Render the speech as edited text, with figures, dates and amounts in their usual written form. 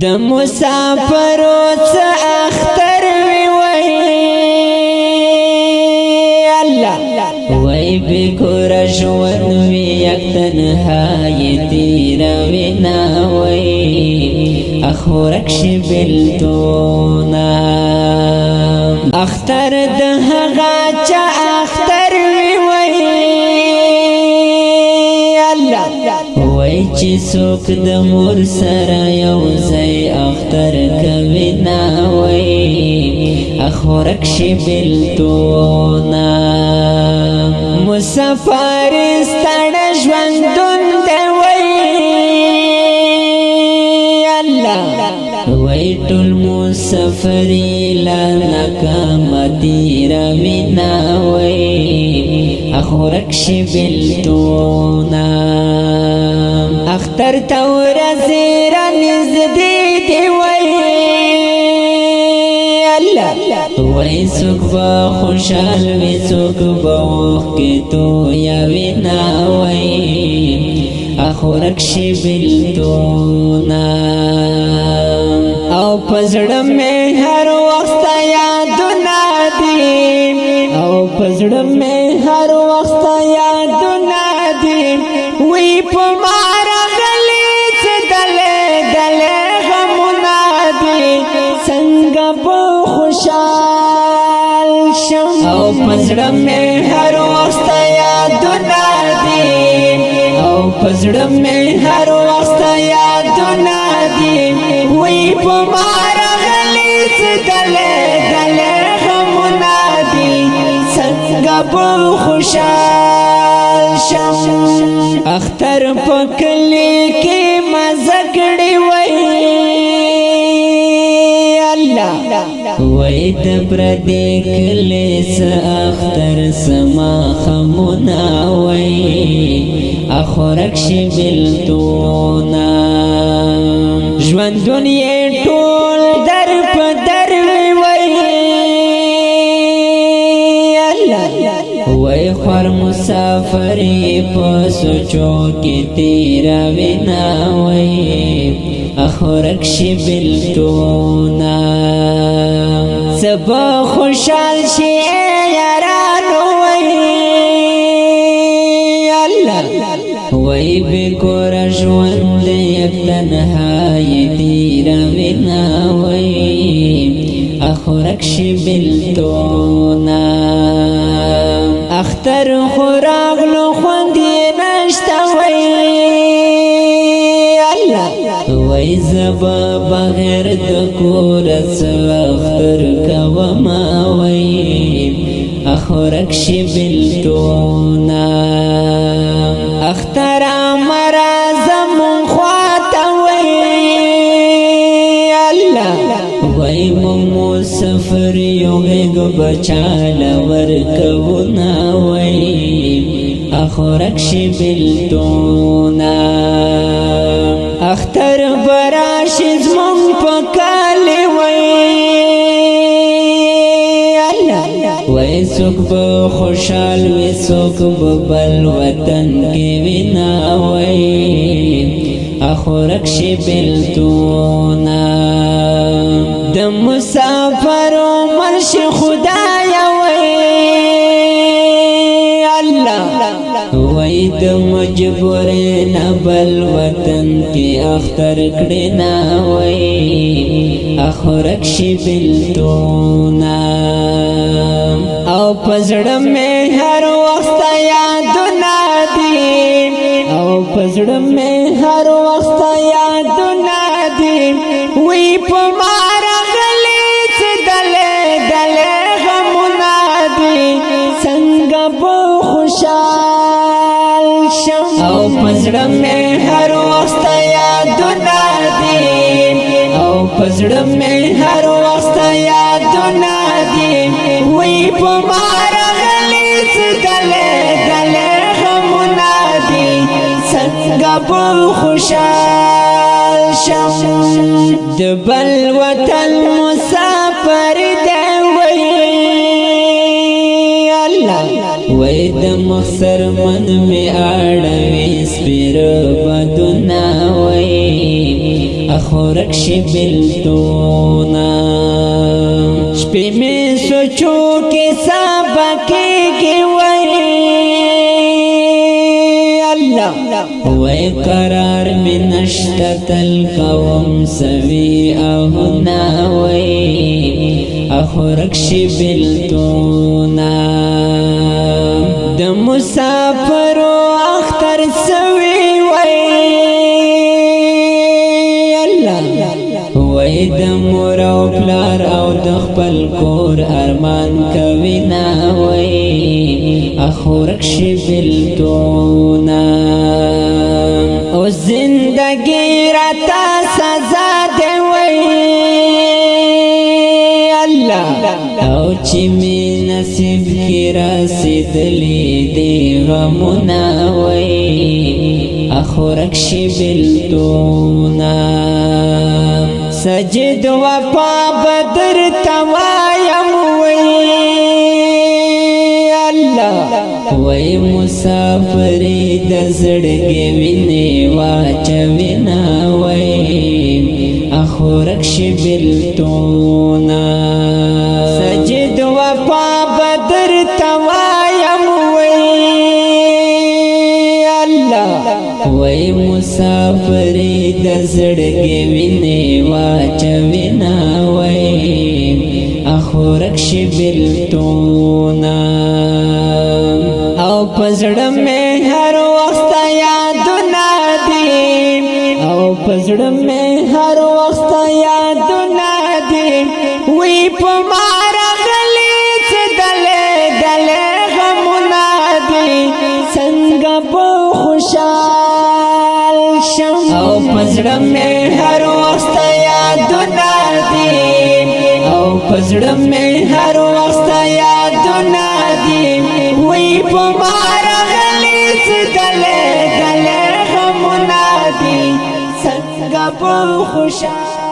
د مسافرو څه اختر وی الله وای به کور ژوند وی یک تنهایی تیروي نه وای اخورک شي بلتونا اختر د هغه چا اختر وی الله وای چې څوک د مور سره یو ځای اختر کوي نه وای اخورک شي بلتونا مسافر ستړی ژوندون دی وای الله وای ټول مسافر لا ناکام تیروي نه وای اخورک شي بلتونا اختر ته ورځې رانږدې دي وای الله وای څوک به خوشحال وي څوک به اوښکې تویوي نه وای اخورک شي بلتونا او په زړه مې هر وخت یادونه دي او په زړه مې هر وخت یادونه دي وی په ما راغلي څه دلې دلې غمونه دي څنګه به خوشحال شم او په زړه مې هر وخت یادونه دي او په زړه مې هر وخت یادونه دي وی په ما راغلي څه دلې دلې غمونه دي څنګه به خوشحال شم اختر په کلي کې مزه کړې وای الله وای د پردې کلي څه اختر سما خمونه وای اخورک شي بلتونا ژوندون یې ټول در په در وای الله وای خور مسافر په سوچو کې تیروي نه وای اخورک شي بلتونا سبا خوشحال شي یارانو وای الله وای به کور ژوند یک تنهایی تیروي نه وای اخورک شي بلتونا اختر خوراغلو خوند نشته وای الله وای زبا بغیر د کور څه اختر کوما وای اخورک شي بلتونا اختر امرا زمون خواته وای الله وای مسافر یو غږ بچاله ورکونا وای اخورک شي بلتونا اختر براشي زمون په کاله وای وای څوک به خوشحال وي څوک به بل وطن کې وي نه وای اخورک شي بلتونا د مسافرو مرشي خدایا وای الله وای د مجبور نه بل وطن کې اختر کړي نه وای اخورک شي بلتونا او پزړه مې هر وخت یادونه دي او پزړه مې هر وخت یادونه دي وی په ما راغلي څه دلې دلې غمونه دي څنګه به خوشحال شم او پزړه مې هر وخت یادونه دي او پزړه مې هر وخت یادونه دي وی په ما راغلي څه دلې دلې غمونه دي څنګه به خوشحال شم د بل وطن مسافر دی وای الله وای د مخسر من می اړوي سپیر بدنا وای اخورکش بلتونا شپی میں سوچو کے سابا کی وی اللہ وی قرار میں نشتتل قوم سوی اہنا وی اخورکش بلتونا د مسافر اختر سوی وی اللہ وی د مور او پلار او د خپل کور ارمان کوي نا وی اخورکش بلتونا او زندگی راتا سزا دی وی او چی می نصیب کی رسیدلی دی غمنا وی اخورکش بلتونا سجد وفا بدر توایم وی اللہ وی مسافری دزڑگی وینی واچوینا وی اخورکش بلتونا سجد وفا بدر توایم وی اللہ وی مسافری دزڑگی وینی واچوینا وی اخورکش بلتونا او پزڑ میں ہر وقت یادنا دی او پزڑ میں ہر وقت یادنا دی وی پمارا غلیظ دلے دلے غمنا دی سنگ پا خوشال شم او پزڑ میں ہر وقت یادنا دی او پزڑ میں ہر وقت یادنا دی وی پمارا غلیظ دلے دلے غمنا دی سنگ پا خوشال